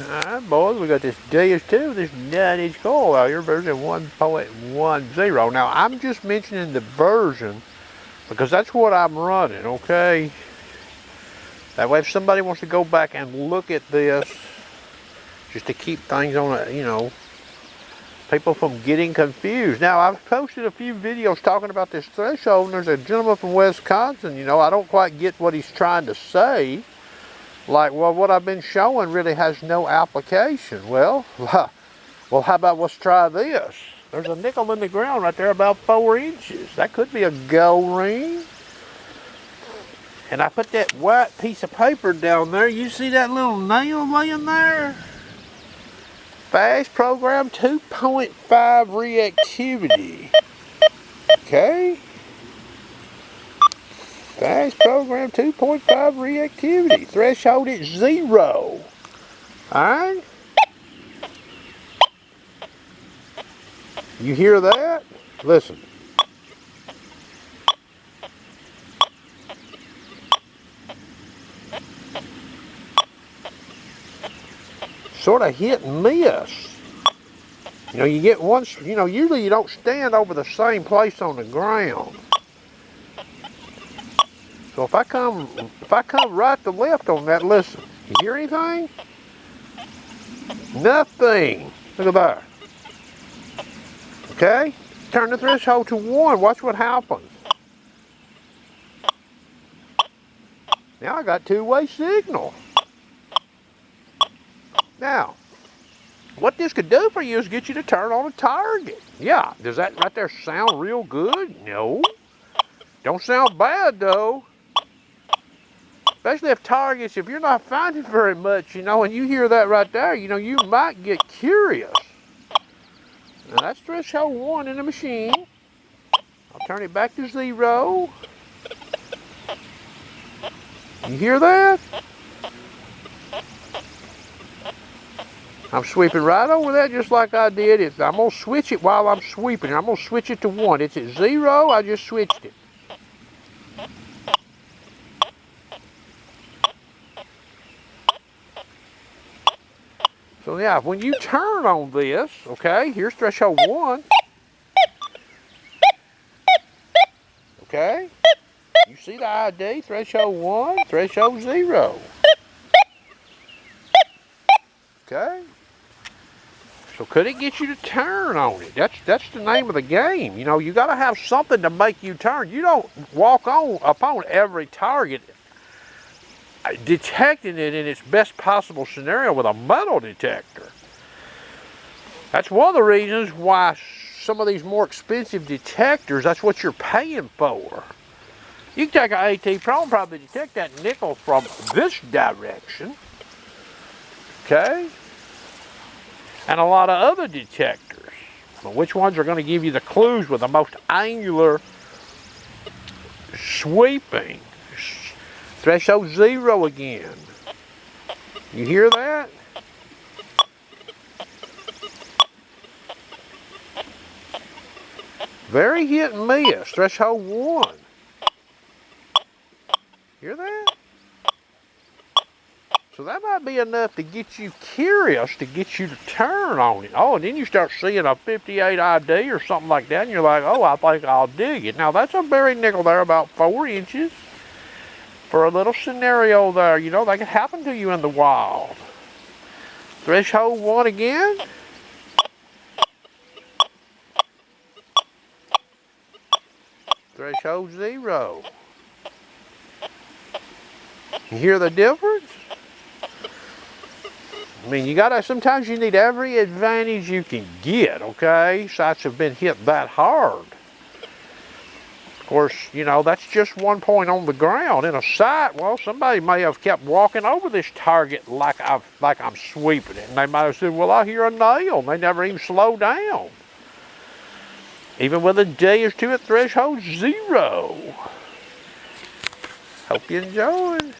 Alright, boys, we got this Deus 2, this 9-inch coil out here, version 1.10. Now, I'm just mentioning the version because that's what I'm running, okay? That way, if somebody wants to go back and look at this, just to keep things on a, people from getting confused. Now, I've posted a few videos talking about this threshold, and there's a gentleman from Wisconsin, I don't quite get what he's trying to say. Like, well, what I've been showing really has no application. Well, how about let's try this? There's a nickel in the ground right there about 4 inches. That could be a gold ring. And I put that white piece of paper down there. You see that little nail laying there? Fast program 2.5 reactivity. Okay. Fast program 2.5 reactivity. Threshold at 0. Alright? You hear that? Listen. Sort of hit and miss. You get one, usually you don't stand over the same place on the ground. So if I come right to left on that, listen, you hear anything? Nothing. Look at that. Okay? Turn the threshold to 1. Watch what happens. Now I got two-way signal. Now, what this could do for you is get you to turn on a target. Yeah, does that right there sound real good? No. Don't sound bad though. Especially if you're not finding very much, and you hear that right there, you might get curious. Now that's threshold 1 in the machine. I'll turn it back to 0. You hear that? I'm sweeping right over that just like I did. I'm going to switch it while I'm sweeping. I'm going to switch it to 1. It's at 0. I just switched it. So yeah, when you turn on this, okay, here's threshold 1. Okay? You see the ID, threshold 1, threshold 0. Okay? So could it get you to turn on it? That's the name of the game. You got to have something to make you turn. You don't walk upon every target detecting it in its best possible scenario with a metal detector. That's one of the reasons why some of these more expensive detectors, that's what you're paying for. You can take an AT Pro and probably detect that nickel from this direction. Okay? And a lot of other detectors. But which ones are going to give you the clues with the most angular sweeping? Threshold 0 again. You hear that? Very hit and miss. Threshold 1. Hear that? So that might be enough to get you curious, to get you to turn on it. Oh, and then you start seeing a 58 ID or something like that, and you're like, oh, I think I'll dig it. Now, that's a buried nickel there about 4 inches. For a little scenario there, that could happen to you in the wild. Threshold 1 again. Threshold 0. You hear the difference? I mean, sometimes you need every advantage you can get, okay? Sites have been hit that hard. Of course, that's just one point on the ground. In a site, well, somebody may have kept walking over this target like I'm sweeping it. And they might have said, well, I hear a nail. And they never even slow down. Even with a Deus 2 at threshold 0. Hope you enjoyed.